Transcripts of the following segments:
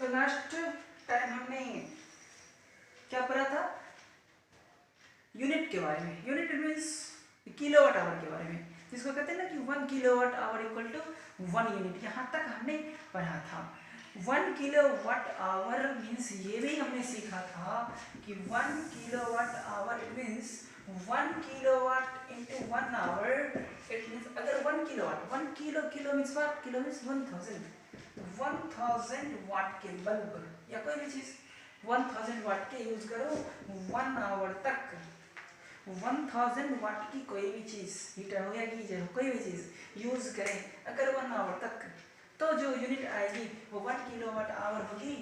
तो last time हमने क्या पढ़ा था, यूनिट के बारे में। यूनिट मीन्स किलोवाट आवर के बारे में, जिसको कहते हैं ना कि 1 kilowatt hour equal to 1 unit. यहाँ तक हमने पढ़ा था। 1 किलोवाट आवर मीन्स ये भी हमने सीखा था कि 1 kilowatt hour it means 1 kilowatt into 1 hour. It means अगर 1 kilowatt, 1 kilo means watt, kilo means 1000 watt के बल्ब या कोई भी चीज 1000 वाट के यूज करो 1 आवर तक। 1000 वाट की कोई भी चीज, हीटर हो या गीजर हो, कोई भी चीज यूज करें अगर 1 आवर तक, तो जो यूनिट आएगी वो 1 किलोवाट आवर होगी।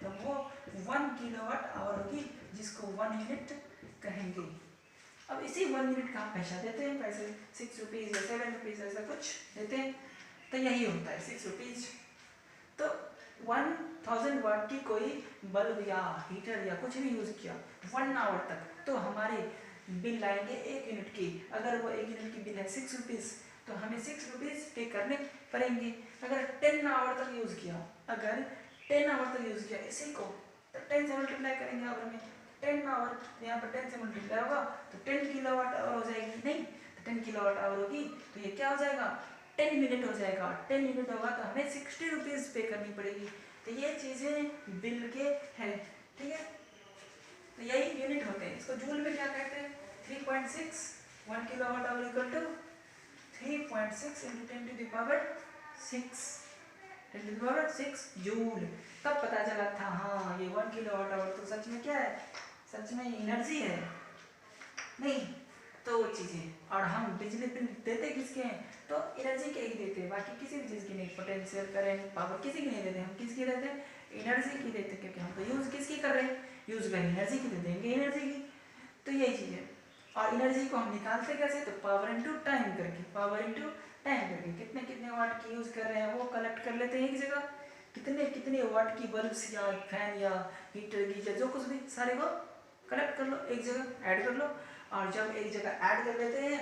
तो वो 1 किलोवाट आवर होगी, जिसको 1 यूनिट कहेंगे। अब इसी 1 यूनिट का हम पैसा देते हैं, पैसे 6 रुपीज या 7 रुपीज ऐसा कुछ देते हैं, तो यही होता है 6 रुपीज। तो 1000 वाट की कोई बल्ब या हीटर या कुछ भी यूज किया 1 आवर तक, तो हमारे बिल आएंगे 1 यूनिट की। अगर वो 1 यूनिट की बिल है 6 रुपीज, तो हमें 6 रुपीज पे करने पड़ेंगे। अगर 10 आवर तक यूज किया, अगर 10 आवर तक यूज किया इसी को, तो 10 से मल्टीप्लाई करेंगे आवर में। 10 आवर यहाँ पर 10 से मल्टीप्लाई होगा तो 10 किलोवाट आवर हो जाएगी, नहीं तो 10 किलोवाट आवर होगी, तो ये क्या हो जाएगा 10 यूनिट हो जाएगा। 10 यूनिट होगा तो हमें 60 रुपीज पे करनी पड़ेगी। तो ये चीजें बिल के हैं, ठीक है। तो यही यूनिट होते हैं। इसको जूल में क्या कहते हैं, 3.6। 1 kilowatt hour equal to 3.6 into 10 to the power 6, 10 to the power 6 joule. तब पता चला था हाँ ये 1 किलोवाट आवर तो सच में क्या है, सच में एनर्जी है, नहीं तो वो चीजें। और हम बिजली बिल देते किसके हैं, तो एनर्जी के ही देते हैं, बाकी किसी भी चीज की नहीं। पोटेंशियल, करंट, पावर किसी की नहीं देते, हम किसकी देते हैं, एनर्जी की देते हैं, क्योंकि हम तो यूज किसकी कर रहे हैं, यूज कर एनर्जी की, तो देंगे एनर्जी की। तो यही चीज है। और एनर्जी को हम निकालते कैसे, तो पावर इंटू टाइम करके, पावर इंटू टाइम करके कितने कितने वाट की यूज कर रहे हैं वो कलेक्ट कर लेते हैं एक जगह। कितने कितने वाट की बल्ब्स या फैन या हीटर गीजर जो कुछ भी, सारे को कलेक्ट कर लो एक जगह, ऐड कर लो। और जब एक जगह ऐड कर लेते हैं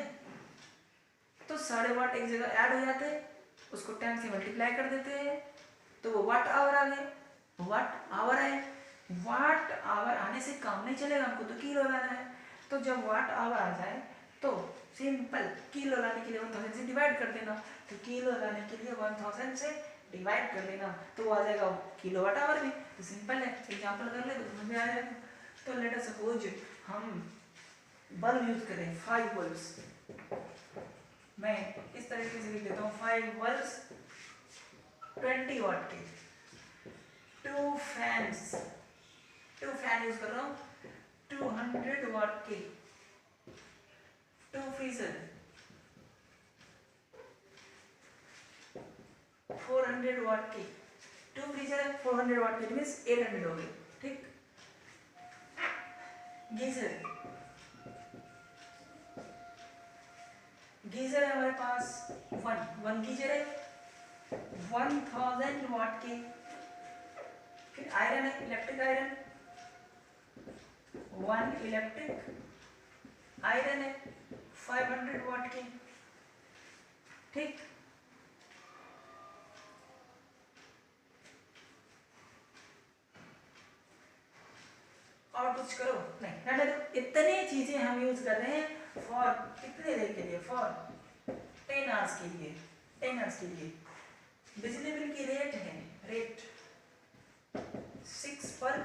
तो सारे वाट एक जगह ऐड हो जाते हैं, उसको 10 से मल्टीप्लाई कर देते हैं, तो वो वाट आवर आ गए, वाट आवर आए। वाट आवर आने से काम नहीं चलेगा, हमको तो किलो लाना है। तो जब वाट आवर आ जाए तो सिंपल किलो लाने के लिए 1000 से डिवाइड कर देना। तो किलो लाने के लिए 1000 से डिवाइड कर देना, तो वो आ जाएगा किलोवाट आवर में। तो सिंपल है, एग्जांपल कर ले तो समझ में आ जाएगा। तो लेट अस सपोज हम बल्ब यूज करें 5 बल्ब्स, मैं इस तरीके से लिख देता हूँ 5 बल्ब्स 20 वाट के, 2 फैंस, 2 फैन यूज कर रहा हूँ 200 वाट के, 2 फ्रीजर 400 वाट के, 2 फ्रीजर है 400 वाट के, मीन्स 800 हो गए, ठीक। गीजर, गीजर है हमारे पास 1 गीजर है 1000 वाट के। फिर आयरन है, इलेक्ट्रिक आयरन, 1 इलेक्ट्रिक आयरन है 500 वाट के, ठीक। और कुछ करो नहीं, तो इतने चीजें हम यूज कर रहे हैं फॉर कितने देर के लिए, फॉर 10 आवर्स के लिए, 10 आवर्स के लिए। बिजली बिल की रेट है, रेट 6 पर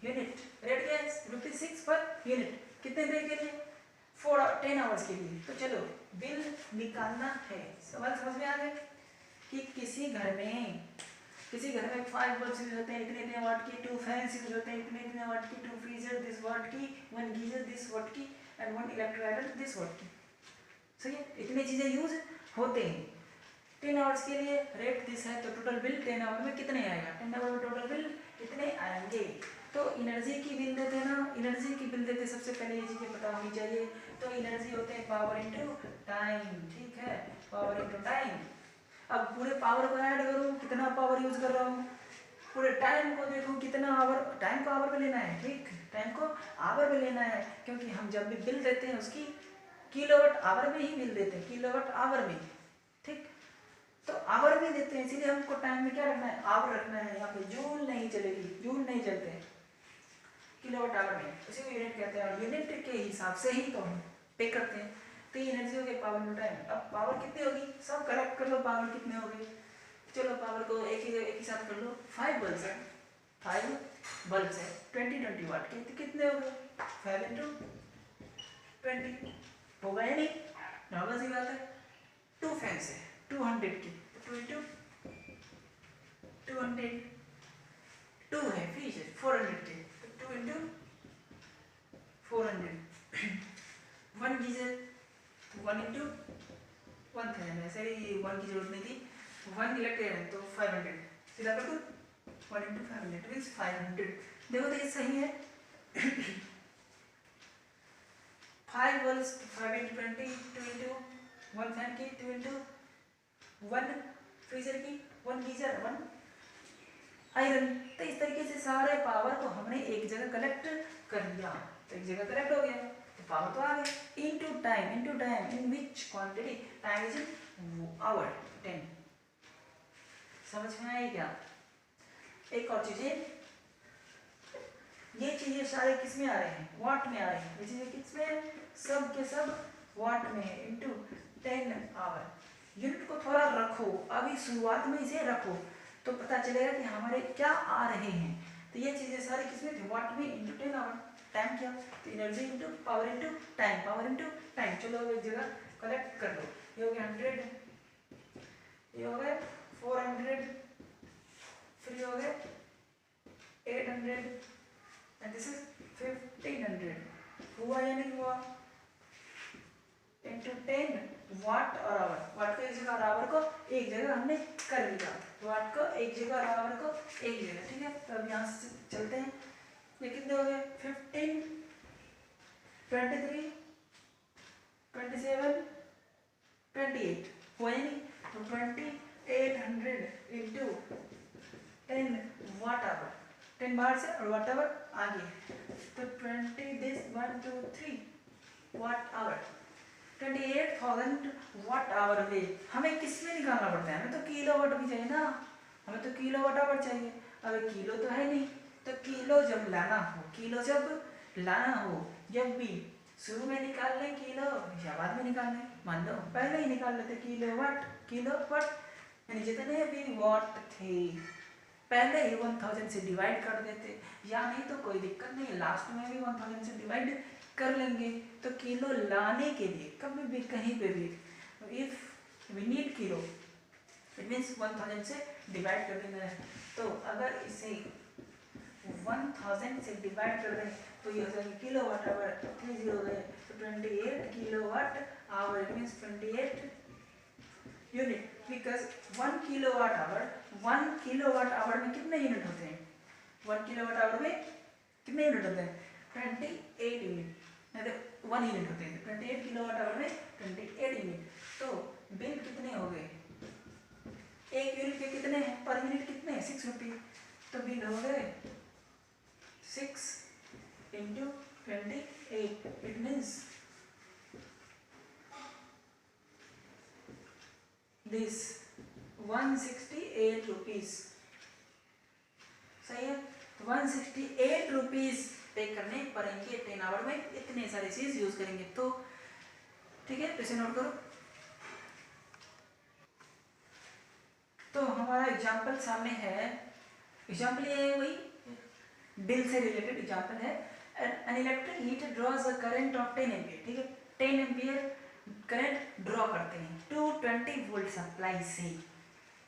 यूनिट, रेट क्या है ₹6 पर यूनिट, कितने देर के लिए, 10 आवर्स के लिए। तो चलो बिल निकालना है, सवाल समझ में आ गया कि किसी घर में 5 बल्ब यूज होते हैं इतने इतने वाट की, 2 फैंस यूज होते हैं इतने इतने वाट की, 2 फ्रीजर दिस वाट की, 1 गीजर दिस वाट की and 1 electric iron this what की। सही है, इतनी चीजें यूज होते हैं। 10 आवर्स के लिए रेट दिस है, तो टोटल बिल 10 आवर में कितने आएगा, 10 आवर में टोटल बिल कितने आएंगे। तो एनर्जी की बिल देते ना, एनर्जी की बिल देते सबसे पहले ये चीजें पता होनी चाहिए। तो एनर्जी होते हैं पावर इंटू टाइम, ठीक है, पावर इंटू टाइम। अब पूरे पावर को ऐड करूँ, कितना पावर यूज कर रहा हूँ, पूरे टाइम को देखूँ कितना आवर, टाइम को आवर में लेना है, ठीक, टाइम को आवर में लेना है, क्योंकि हम जब भी बिल देते हैं उसकी किलोवाट आवर में ही बिल देते हैं, किलोवाट आवर में, ठीक। तो आवर भी देते हैं, इसीलिए हमको टाइम में क्या रखना है, आवर रखना है। यहाँ पे जूल नहीं चलेगी, जूल नहीं चलते हैं किलोवाट आवर में, उसी को यूनिट कहते हैं। और यूनिट के हिसाब से ही तो हम पे करते हैं। तो ये एनर्जी हो गई पावर इंटू टाइम। अब पावर कितनी होगी, सब करेक्ट कर लो, पावर कितने हो गए। चलो पावर को एक ही साथ कर लो। 5 बल्ब है, 5 बल्ब है 20 वाट के, तो कितने हो गए 5 इंटू 20 होगा या नहीं, नॉर्मल सी बात है। 2 फैंस है 200 की, 2 इंटू 200, 2 है फ्रीज है 400 के, 2 इंटू 400, 1 गीजर 1 इंटू 1000, ऐसे ही 1 की जरूरत नहीं थी, 1 इलेक्ट्रिक है तो 500 सीधा कर दो, 1 इंटू 500 मीन्स 500। देखो तो ये सही है। 5 बल्ब 5 इंटू 20, 2 इंटू 1 फैन की, 2 इंटू 1 फ्रीजर की, 1 गीजर 1 आयरन। तो इस तरीके से सारे पावर को हमने एक जगह कलेक्ट कर लिया, तो एक जगह कलेक्ट हो गया तो पावर तो आ गई। Into time in which quantity, time is in hour 10। समझ में आई क्या? एक और चीजें, ये चीजें सारे किस में आ रहे हैं, वाट में आ रहे हैं। ये चीजें किस में, सब के सब वाट में है। Into 10 our. यूनिट को थोड़ा रखो, अभी शुरुआत में इसे रखो तो पता चलेगा कि हमारे क्या आ रहे हैं। तो ये चीजें सारी किसमें थी, वाट में इंटू 10 आवर। टाइम क्या, तो energy into power into time, power into time. चलो एक जगह कलेक्ट कर लो। ये हो गया 100, ये हो गया 400, फिर ये हो गया 800 एंड दिस इज 1500। हुआ या नहीं हुआ, इंटू 10 वाट और आवर। वाट को एक जगह और आवर को एक जगह हमने कर लिया, वाट को एक जगह और आवर को एक जगह, ठीक है। तो अब यहाँ से चलते हैं, ये कितने हो गए 15, 23, 27, 28 हुआ या नहीं। तो 2800 इंटू 10 वाट आवर, 10 बाहर से और वाट आवर आगे, तो 20 this 1 2 3 watt hour, 28,000 watt hour में। हमें किस में निकालना पड़ता है, हमें तो किलो वाट भी चाहिए ना, हमें तो किलो वाट आवर चाहिए। अब किलो तो है नहीं, तो किलो जब लाना हो, किलो जब लाना हो, जब भी शुरू में निकाल लें किलो या बाद में निकाल लें, मान लो पहले ही निकाल लेते किलो वाट, यानी जितने भी वाट थे पहले ही 1000 से डिवाइड कर देते, या नहीं तो कोई दिक्कत नहीं, लास्ट में भी 1000 से डिवाइड कर लेंगे। तो किलो लाने के लिए कभी भी कहीं पे भी, if we need kilo it means 1000 से डिवाइड कर देना है। तो अगर इसे 1000 से डिवाइड कर दें तो ये हो जाएगा किलो वाट आवर, 3 0 गए तो 28 kilo watt hour, it means 28 unit. Because 1 kilo watt hour में कितने यूनिट होते हैं, 1 किलो वाट आवर में कितने यूनिट होते हैं, 28 यूनिट, नहीं तो 1 यूनिट होते हैं। 28 किलो वाट आवर में 28 यूनिट। तो बिल कितने हो गए, एक यूनिट के कितने हैं, पर यूनिट कितने हैं 6 रुपये, तो बिल हो गए 6 into 28, it means this 168 rupees. सही है, 168 रुपीज पे करने पड़ेंगे 10 आवर में, इतने सारे चीज यूज करेंगे तो, ठीक है। तो इसे नोट करो। तो हमारा एग्जाम्पल सामने है, एग्जाम्पल ये वही बिल से रिलेटेड एग्जाम्पल है। An electric heater draws a current of 10 ampere, ठीक है, 10 एम्पियर करंट ड्रॉ करते हैं 220 वोल्ट सप्लाई से।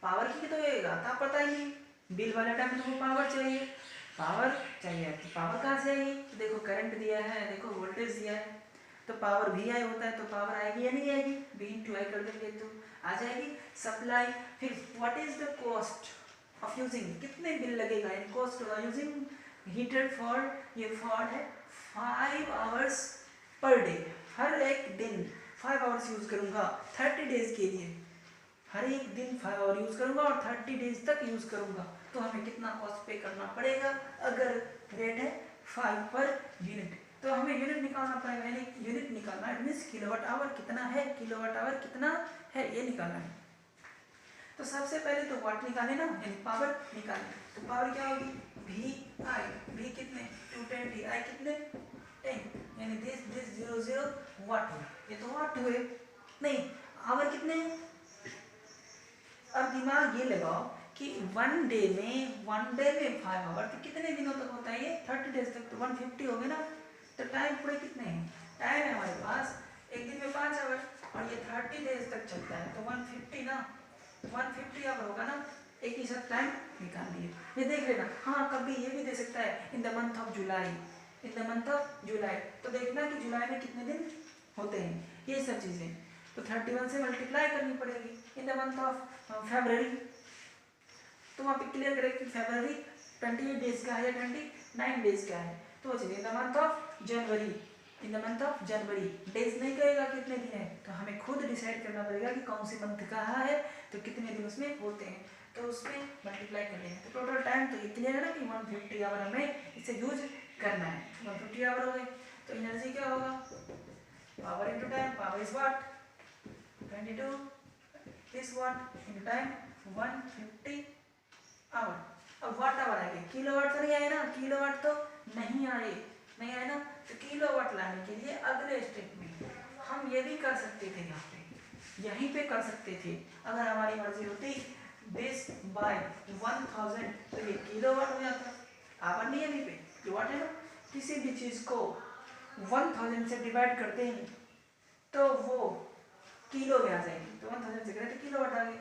पावर की तो ये आता पता ही नहीं, बिल वाले टाइम तो पावर चाहिए, तो पावर कहाँ से आएगी, देखो करंट दिया है, देखो वोल्टेज दिया है, तो पावर भी आई होता है, तो पावर आएगी या नहीं आएगी, बी इंटू आई कर देंगे तो आ जाएगी सप्लाई। फिर what is the cost of using, कितने बिल लगेगा in cost of using heater for, ये फॉर है 5 आवर्स पर डे, हर एक दिन 5 आवर्स यूज करूंगा 30 डेज के लिए, हर एक दिन 5 आवर यूज करूंगा और 30 डेज तक यूज करूंगा, तो हमें कितना कॉस्ट पे करना पड़ेगा। अगर रेट है 5 पर यूनिट, तो हमें यूनिट निकालना पड़ेगा, यानी यूनिट निकालना है, मीन्स किलोवाट आवर कितना है, किलोवाट आवर कितना है ये निकालना है। तो सबसे पहले तो वाट निकाले ना, यानी पावर निकाले। तो पावर क्या होगी, वी आई, वी कितने 210, आई कितने 10, यानी दिस 0 वाट हुआ। ये तो वाट हुए, नहीं आवर कितने हैं। अब दिमाग ये लगाओ कि वन डे में 5 आवर तो कितने दिनों तक होता है ये, 30 डेज तक, तो 150 हो गए ना। तो टाइम पूरे कितने हैं, टाइम है हमारे पास एक दिन में 5 आवर और ये 30 डेज तक चलता है, तो 150 ना, 150 आवर होगा ना। एक ही साथ टाइम निकाल लिए, ये देख लेना। हाँ कभी ये भी दे सकता है in the month of July, in the month of July, तो देखना कि जुलाई में कितने दिन होते हैं, ये सब चीज़ें। तो 31 से मल्टीप्लाई करनी पड़ेगी। In the month of February, तो वहाँ पे क्लियर करें कि फरवरी 28 डेज का है या 29 डेज का है। तो वो चलिए in the month of January, in the month of January, days नहीं कहेगा कितने दिन है, तो हमें खुद डिसाइड करना पड़ेगा कि कौन सी मंथ कहा है तो कितने दिन उसमें होते हैं, तो उसमें मल्टीप्लाई कर लेंगे। तो टोटल टाइम तो ये क्लियर है ना कि 150 आवर हमें इसे यूज करना है। 150 आवर हो गए, तो एनर्जी क्या होगा, power into time, power is watt, 22 is watt into time 150 hour. अब वाट आवर आएंगे, किलोवाट तो नहीं आए ना, किलोवाट तो नहीं आए ना। तो किलोवाट लाने के लिए अगले स्टेप में हम ये भी कर सकते थे, यहाँ पे यहीं पे कर सकते थे अगर हमारी मर्जी होती। दिस बाय 1000 तो ये किलोवाट हो जाता, आवर नहीं है अभी पे, किलोवाट है ना। किसी भी चीज को 1000 से डिवाइड करते हैं तो वो किलो में आ जाएगी, तो 1000 से करें तो किलोवाट आ गए,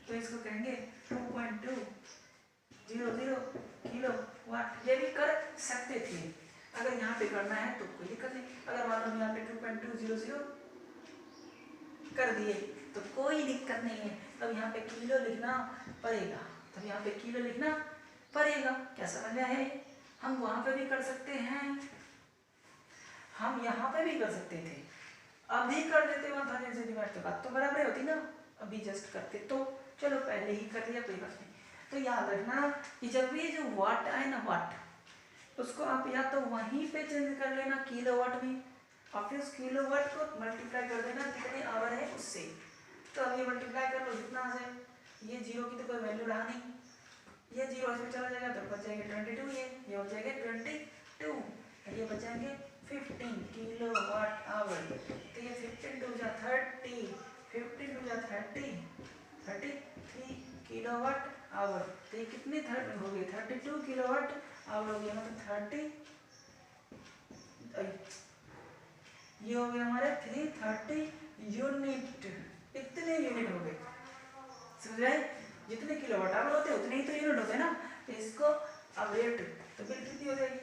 तो इसको कहेंगे 2.200 किलो वाट। ये भी कर सकते थे, अगर यहाँ पे करना है तो कोई दिक्कत नहीं। अगर मान लो यहाँ पे 2.200 कर दिए तो कोई दिक्कत नहीं है, तब यहाँ पे किलो लिखना पड़ेगा, तब यहाँ पे किलो लिखना पड़ेगा। क्या समझ में है, हम वहाँ पे भी कर सकते हैं, हम यहाँ पे भी कर सकते थे, अभी कर देते 1000 से डिवाइड, तो बात तो बराबर होती ना। अभी जस्ट करते तो चलो पहले ही कर लिया, कोई बात नहीं। तो याद रखना कि जब भी जो वाट आए ना, वाट, उसको आप या तो वहीं पे चेंज कर लेना किलोवाट में, और फिर उस किलोवाट को मल्टीप्लाई कर देना कितने आवर है उससे। तो अब ये मल्टीप्लाई कर लो जितना आ जाए, ये जीरो की तो कोई वैल्यू रहा नहीं, ये जीरो इसमें चला जाएगा तो बच जाएंगे 22, ये बच जाएंगे 22, ये बच जाएंगे 15 किलोवाट आवर। तो ये 15 टू जा 30, 15 टू जा 33 किलोवाट आवर। तो ये कितने हो गए, 32 किलोवाट आवर हो गया, मतलब 30, ये हो गया हमारे 330 यूनिट, इतने यूनिट हो गए, समझ रहे। जितने किलोवाट आवर होते हैं उतने ही तो यूनिट होते हैं ना। तो इसको अब रेट, तो बिल कितनी हो जाएगी,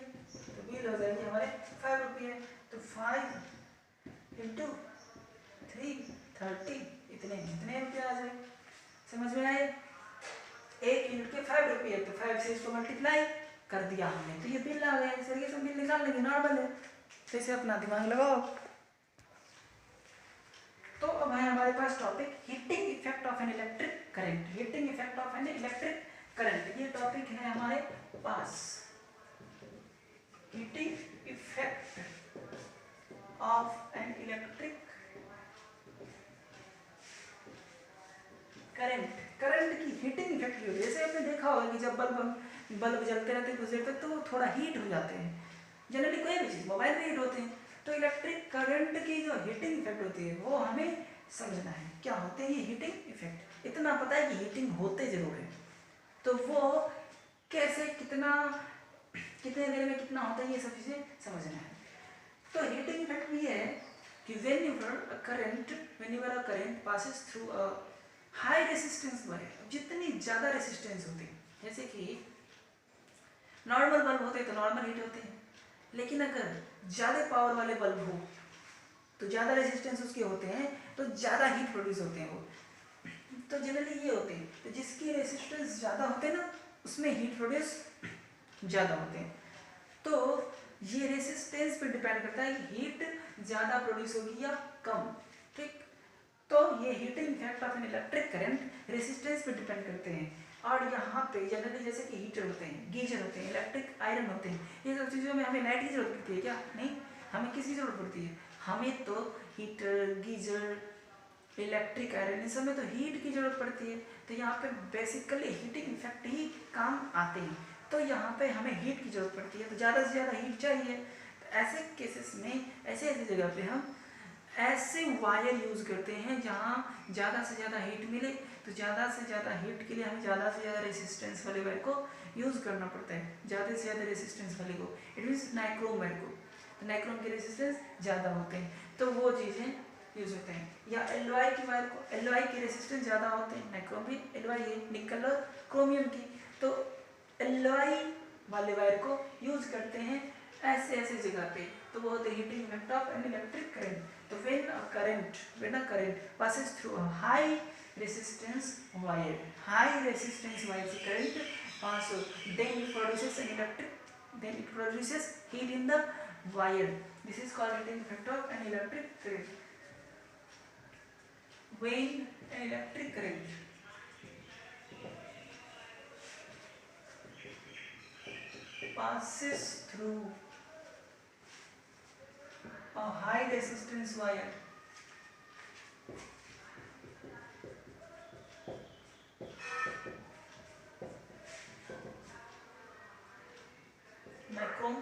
तो बिल हो जाएगी हमारे 5 रुपये, तो 5 इंटू 330 इतने रुपये आ जाए, समझ में आए। एक यूनिट के 5 रुपये, तो 5 से इसको मल्टीप्लाई कर दिया हमने, तो ये बिल आ गया। इस तरीके से बिल निकाल लेंगे, नॉर्मल है। तो इसे अपना दिमाग लगाओ। तो अब है हमारे पास topic heating effect of an electric current, heating effect of an electric current, ये टॉपिक है हमारे पास। Heating effect of an electric current, current की हीटिंग इफेक्ट की होती है। जैसे आपने देखा होगा कि जब बल्ब जलते रहते हैं कुछ देर तक तो वो थोड़ा हीट हो जाते हैं, जनरली कोई भी चीज़, मोबाइल भी हीट होते हैं। तो इलेक्ट्रिक करंट की जो हीटिंग इफेक्ट होती है वो हमें समझना है, क्या होते हैं ये हीटिंग इफेक्ट। इतना पता है कि हीटिंग होते जरूर है, तो वो कैसे, कितने देर में कितना होता है, ये सब चीज़ें समझना है। तो हीटिंग इफेक्ट ये है कि whenever a current passes through a high resistance wire, जितनी ज़्यादा रेसिस्टेंस होती है, जैसे कि नॉर्मल बल्ब होते हैं तो नॉर्मल हीट होते हैं, लेकिन अगर ज़्यादा पावर वाले बल्ब हो तो ज़्यादा रेजिस्टेंस उसके होते हैं तो ज़्यादा हीट प्रोड्यूस होते हैं वो। तो जनरली ये होते हैं, तो जिसकी रेजिस्टेंस ज़्यादा होते हैं ना उसमें हीट प्रोड्यूस ज़्यादा होते हैं। तो ये रेजिस्टेंस पे डिपेंड करता है कि हीट ज़्यादा प्रोड्यूस होगी या कम, ठीक। तो ये heating effect of an electric current resistance पे डिपेंड करते हैं। और यहाँ पे जनरली जैसे कि हीटर होते हैं, गीजर होते हैं, इलेक्ट्रिक आयरन होते हैं, ये सब चीज़ों में हमें लाइट की जरूरत पड़ती है क्या? नहीं, हमें किसकी जरूरत पड़ती है? हमें तो हीटर, गीजर, इलेक्ट्रिक आयरन, इन सब में तो हीट की जरूरत पड़ती है। तो यहाँ पे बेसिकली हीटिंग इफेक्ट ही काम आते हैं। तो यहाँ पे हमें हीट की जरूरत पड़ती है, तो ज़्यादा से ज़्यादा हीट चाहिए। तो ऐसे केसेस में ऐसे जगह पे हम ऐसे वायर यूज़ करते हैं जहाँ ज़्यादा से ज़्यादा हीट मिले। तो ज़्यादा से ज़्यादा हीट के लिए हमें ज़्यादा से ज़्यादा रेसिस्टेंस वाले वायर को यूज़ करना पड़ता है, ज़्यादा से ज़्यादा रेसिस्टेंस वाले को, इट मीन्स नाइक्रोम वायर को। तो नाइक्रोम के रेसिस्टेंस ज़्यादा होते हैं, तो वो चीज़ें यूज़ होते हैं। या एलॉय की वायर को, एलॉय के रेसिस्टेंस ज़्यादा होते हैं, नाइक्रोम भी एलॉय है, निकल और क्रोमियम की, तो एलॉय वाले वायर को यूज़ करते हैं ऐसे ऐसे जगह पे। तो वो होते हैं heating effect of an electric current. तो when a current passes through a high resistance wire से current passes, then it produces heat in the wire. This is called heating effect of an electric current. When an electric current passes through a high resistance wire, nichrome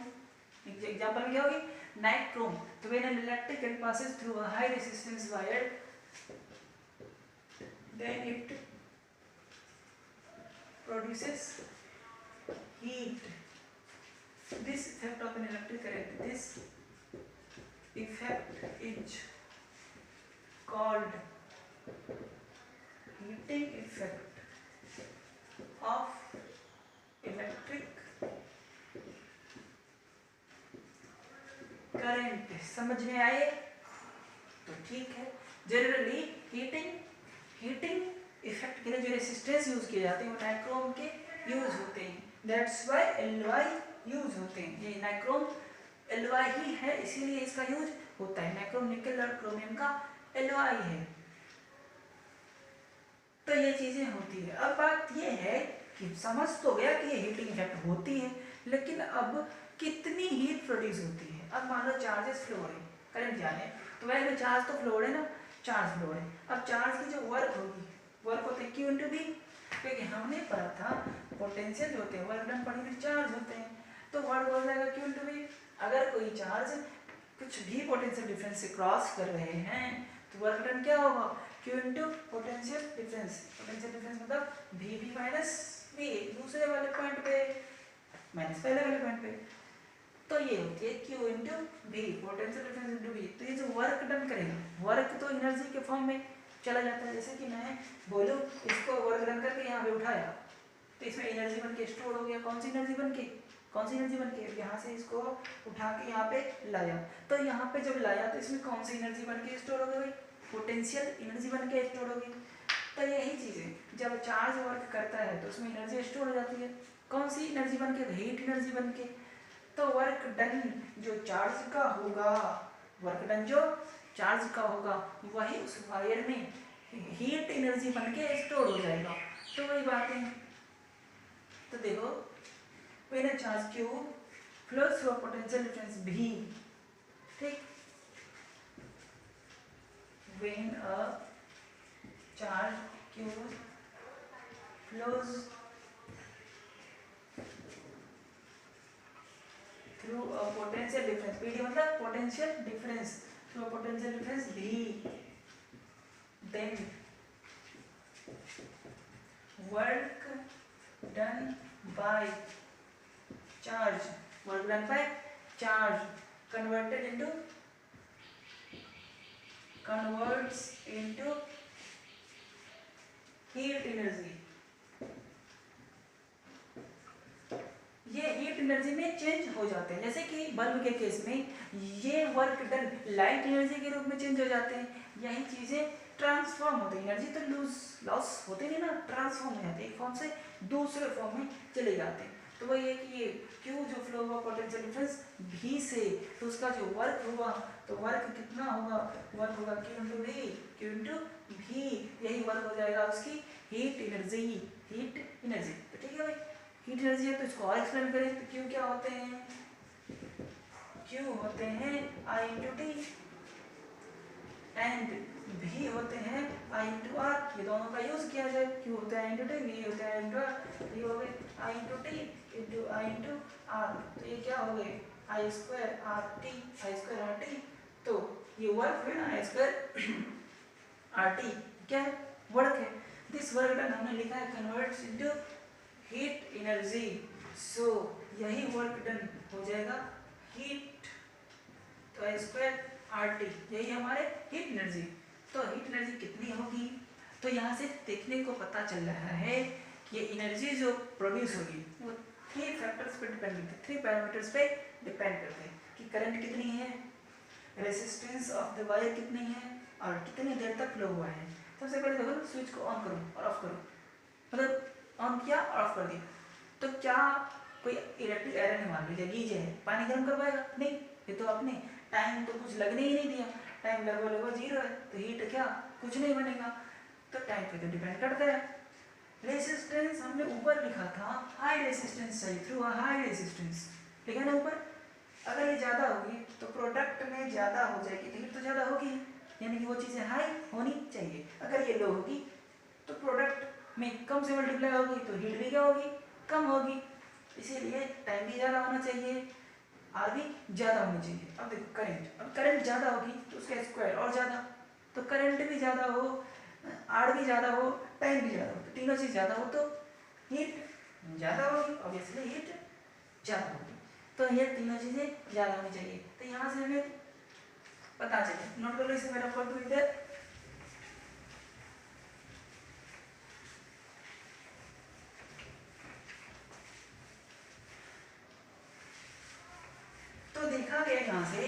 example क्या होगी, nichrome. तो when an electric current passes through a high resistance wire, then it produces heat. This effect of an electric current, this effect is called heating effect of electric current. समझ में आए तो ठीक है। Generally heating effect के लिए जो resistance use किए जाते हैं वो नाइक्रोम के यूज होते हैं, दैट्स व्हाई एलॉय यूज होते हैं। ये नाइक्रोम एलॉय ही है, इसीलिए इसका यूज होता है। नाइक्रोम निकल और क्रोमियम का एलॉय है। तो ये चीजें होती है। अब बात ये है कि समझ तो गया कि ये हीटिंग इफेक्ट होती है, लेकिन अब कितनी हीट प्रोड्यूस होती है। अब मान लो चार्जेस फ्लो हो रहे, करंट जाने, तो वैसे चार्ज तो फ्लो है ना, चार्ज फ्लो है। अब चार्ज की जो वर्क होगी, वर्क होते हैं Q × V, क्योंकि हमने पढ़ा था पोटेंशियल होते हैं, वर्क डन पढ़ी फिर चार्ज होते हैं, तो वर्क हो जाएगा Q × V। अगर कोई चार्ज कुछ भी पोटेंशियल डिफरेंस से क्रॉस कर रहे हैं तो वर्क डन क्या होगा, Q × potential difference. Potential difference मतलब VV - V, दूसरे वाले पॉइंट पे माइनस पहले वाले पॉइंट पे। तो ये होती है Q × V, potential difference × V। तो ये जो वर्क डन करेगा, वर्क तो एनर्जी के फॉर्म में चला जाता है। जैसे कि मैं बोलूँ इसको वर्क डन करके यहाँ पे उठाया, तो इसमें एनर्जी बन के स्टोर हो गया। कौन सी एनर्जी बन के, यहाँ से इसको उठा के यहाँ पे लाया, तो यहाँ पे जब लाया तो इसमें कौन सी एनर्जी बन के स्टोर हो गई, पोटेंशियल एनर्जी बन के स्टोर होगी। तो यही चीज़ है, जब चार्ज वर्क करता है तो उसमें एनर्जी स्टोर हो जाती है। कौन सी एनर्जी बन के, हीट एनर्जी बन के। तो वर्क डन जो चार्ज का होगा, वर्क डन जो चार्ज का होगा वही उस वायर में हीट एनर्जी बन के स्टोर हो जाएगा। तो वही बात है। तो देखो, when a charge Q flows through a potential difference V, ठीक, when a charge Q flows through a potential difference, PD मतलब potential difference, through a potential difference V, then work done by charge, converts into heat energy। ये heat energy में change हो जाते हैं। जैसे कि bulb के केस में ये वर्क डन लाइट एनर्जी के रूप में चेंज हो जाते हैं। यही चीजें ट्रांसफॉर्म होती है, एनर्जी तो लॉस होते नहीं ना, ट्रांसफॉर्म हो जाते हैं, एक फॉर्म से दूसरे फॉर्म में चले जाते हैं। तो वही है कि ये Q जो फ्लो हुआ पोटेंशियल डिफरेंस V से, तो उसका जो वर्क हुआ, तो वर्क कितना होगा, वर्क होगा Q × V, यही वर्क हो जाएगा उसकी हीट एनर्जी। तो ठीक है भाई, हीट एनर्जी है तो इसको और एक्सप्लेन करें तो Q क्या होते हैं, Q होते हैं I × T, एंड भी होते हैं आई इंटू आर, ये दोनों का यूज किया जाए, क्यू होता है आई इंटू टी, वी होता है आई इंटू आर, ये हो गए I into T into I into R, तो ये क्या हो गए I square R T, I square R T, तो ये वर्क है ना आई स्क्वायर आर टी, क्या है वर्क है। दिस वर्क डन हमने लिखा है कन्वर्ट्स इनटू हीट एनर्जी, सो यही वर्क डन हो जाएगा हीट, तो आई स्क्वायर आर टी यही हमारे हीट एनर्जी। तो हीट एनर्जी कितनी होगी, तो यहाँ से देखने को पता चल रहा है कि ये एनर्जी जो प्रोड्यूस होगी वो 3 फैक्टर्स पे डिपेंड करते हैं, 3 पैरामीटर्स पे डिपेंड करते हैं कि करंट कितनी है, रेजिस्टेंस ऑफ द वायर कितनी है और कितनी देर तक फ्लो हुआ है। सबसे पहले देखो स्विच को ऑन करो और ऑफ करो, मतलब ऑन किया और ऑफ कर दिया, तो क्या कोई इलेक्ट्रिक आयरन है, मान लीजिए गीजर है, पानी गर्म करवाएगा नहीं, ये तो आपने टाइम तो कुछ लगने ही नहीं दिया, टाइम लगभग 0 है, तो हीट क्या कुछ नहीं बनेगा, तो टाइम पे तो डिपेंड करता है। रेजिस्टेंस हमने ऊपर लिखा था हाई रेजिस्टेंस चाहिए, थ्रू हाई रेजिस्टेंस लिखा ना ऊपर, अगर ये ज़्यादा होगी तो प्रोडक्ट में ज़्यादा हो जाएगी, तो हीट तो ज़्यादा होगी, यानी कि वो चीज़ें हाई होनी चाहिए। अगर ये लो होगी तो प्रोडक्ट में कम से मल्टीप्लाई होगी तो हीट भी क्या होगी कम होगी, इसीलिए टाइम भी ज़्यादा होना चाहिए, आर भी ज़्यादा होनी चाहिए। अब देखो करंट, अब करंट ज़्यादा होगी तो उसका स्क्वायर और ज़्यादा, तो करंट भी ज़्यादा हो, आर भी ज़्यादा हो, टाइम भी ज़्यादा हो, तो तीनों चीज़ ज़्यादा हो तो हीट ज़्यादा होगी, ऑब्वियसली हीट ज़्यादा होगी, तो ये तीनों चीज़ें ज़्यादा होनी चाहिए। तो यहाँ से हमें पता चले, नोट कर लो इसे, मेरा कर दो इधर, तो देखा गया यहाँ से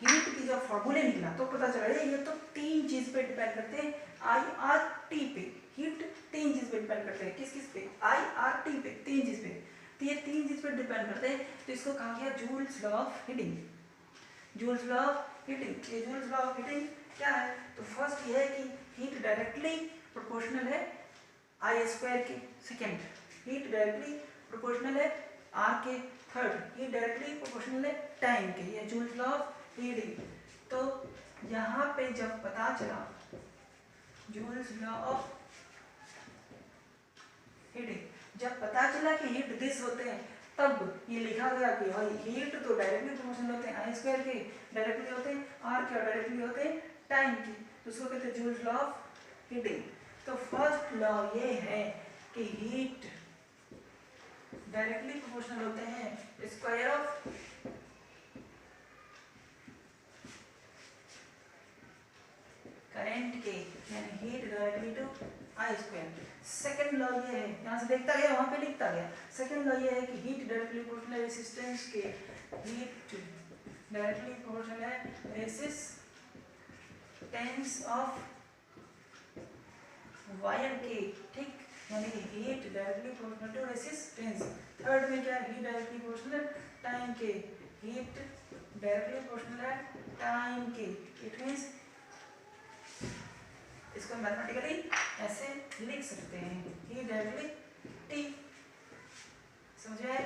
हीट की जब फॉर्मूले निकला तो पता चला ये तो 3 चीज पे डिपेंड करते हैं, आई आर टी पे, हीट 3 चीज पे डिपेंड करते हैं, किस किस पे, आई आर टी पे, 3 चीज पे, तो ये 3 चीज पे डिपेंड करते हैं, तो इसको कहा गया joules law of heating, joules law of heating. ये जूल्स लॉ ऑफ हीटिंग क्या है, तो फर्स्ट ये है कि हीट डायरेक्टली प्रोपोर्शनल है आई स्क्वायर के, सेकेंड हीट डायरेक्टली प्रोपोर्शनल है आर के, थर्ड हीट डायरेक्टली प्रोपोर्शनल है टाइम के, ये जूल्स लॉ ऑफ हीटिंग। तो यहाँ पे जब पता चला जूल्स लॉ ऑफ हीटिंग, जब पता चला कि हीट दिस होते हैं, तब ये लिखा गया कि भाई हीट तो डायरेक्टली प्रोपोर्शनल होते हैं आई स्क्वायर के, डायरेक्टली होते हैं आर के, डायरेक्टली होते हैं टाइम के, तो उसको कहते हैं जूल्स लॉ ऑफ हीटिंग। तो फर्स्ट लॉ ये है कि हीट डायरेक्टली प्रोपोर्शनल होते हैं स्क्वायर ऑफ करंट के, यानी heat directly to I square. Second law ये है, यहाँ से देखता गया वहां पे लिखता गया, सेकंड लॉ ये है कि हीट डायरेक्टली प्रोपोर्शनल रेजिस्टेंस के, हीट डायरेक्टली प्रोपोर्शनल है रेजिस्टेंस ऑफ वायर के, ठीक, यानी कि heat directly proportional to resistance. Third में क्या है, हीट डायरेक्टली प्रोपोर्शनल टाइम के, हीट डायरेक्टली प्रोपोर्शनल है टाइम के, इट मींस इसको मैथमेटिकली ऐसे लिख सकते हैं, हीट डायरेक्टली टी, समझ आए।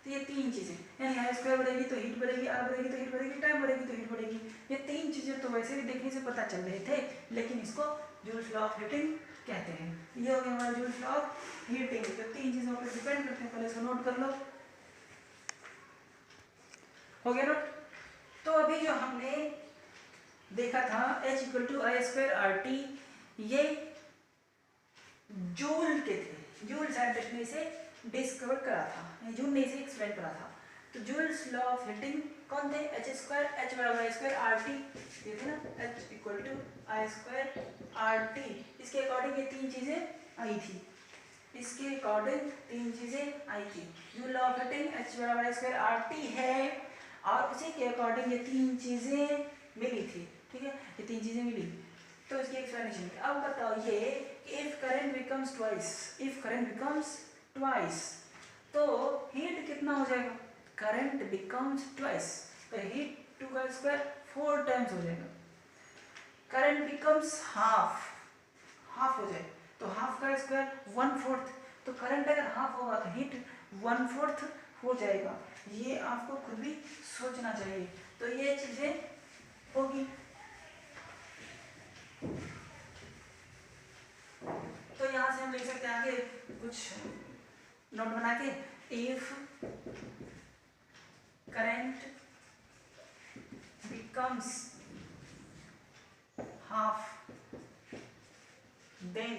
तो ये 3 चीजें, यानी आई स्क्वायर बढ़ेगी तो हीट बढ़ेगी, आर बढ़ेगी तो हीट बढ़ेगी, टाइम बढ़ेगी तो हीट बढ़ेगी, ये 3 चीजें तो वैसे भी देखने से पता चल रहे थे, लेकिन इसको जूल्स लॉ ऑफ हीटिंग कहते हैं। ये हो गया हमारा जूल्स लॉ ऑफ हीटिंग, तो 3 चीजों पर डिपेंड करते हैं, पहले इसको नोट कर लो, हो गया नोट। तो अभी जो हमने देखा था H equal to I square R T, ये जूल के थे, जूल साइंटिस्ट ने इसे डिस्कवर करा था, जूल ने इसे एक्सप्लेन करा था। तो जूल्स लॉ ऑफ हीटिंग कौन थे, एच स्क्वायर, एच बराबर आई स्क्वायर आर टी, ये थे ना, H equal to I square R T, इसके अकॉर्डिंग ये 3 चीजें आई थी, इसके अकॉर्डिंग 3 चीजें आई थी। Joule law of heating H बराबर आई स्क्वायर आर टी है, और उसी के अकॉर्डिंग ये 3 चीजें मिली थी, ठीक है, ये 3 चीजें मिली, तो इसकी एक्सप्लेनेशन। अब बताओ ये कि if current becomes twice, if current becomes twice, तो हीट कितना हो जाएगा, करंट बिकम्स ट्वाइस, तो हीट 2 का स्क्वायर 4 टाइम्स हो जाएगा। करंट बिकम्स हाफ, हाफ हो जाए तो हाफ का स्क्वायर 1/4, तो करंट अगर हाफ होगा तो हीट 1/4 हो जाएगा, ये आपको खुद भी सोचना चाहिए। तो ये चीजें होगी, तो यहाँ से हम लिख सकते हैं आगे कुछ नोट बना के, if current becomes half then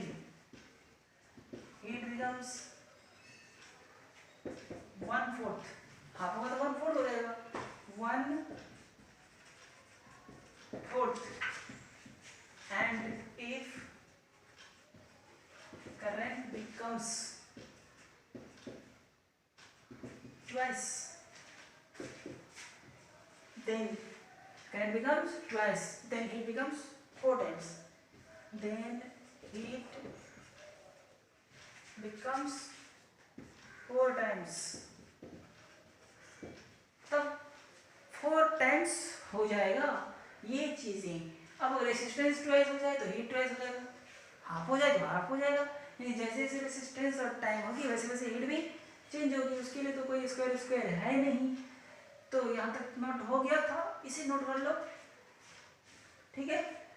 it becomes 1/4, half होगा तो 1/4 हो जाएगा, 1/4, and if current becomes twice, then current becomes twice, then it becomes 4 times, then it becomes 4 times, तब 4 टाइम्स हो जाएगा ये चीजें। अब रेसिस्टेंस ट्वाइस हो जाए तो हीट ट्वाइस हो जाएगा, हाफ हो जाए तो हाफ हो जाएगा, यानी जैसे जैसे रेसिस्टेंस और टाइम होगी वैसे वैसे हीट भी चेंज होगी। उसके लिए तो कोई स्क्वायर स्क्वायर है नहीं, तो यहाँ तक नोट हो गया था, इसे नोट कर लो, ठीक है।